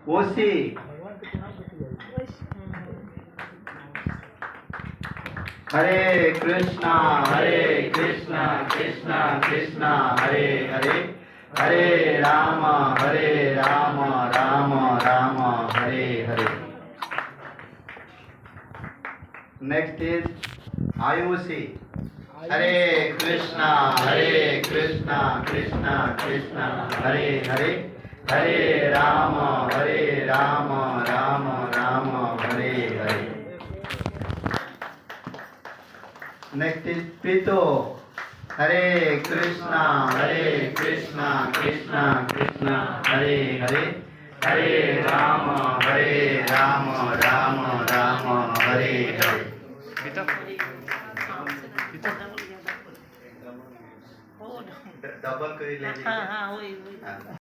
OC Hare Krishna Krishna Krishna Hare Hare Hare Ram Ram Ram Hare Hare. Next is Ayushi. Hare Krishna Krishna Krishna Hare Hare Hare Ram Ram Ram Hare Hare. Next is Preeto. Hare Krishna Krishna Hare Hare Hare Ram Ram Hare Hare. Double કરી લેજે. हाँ हाँ वही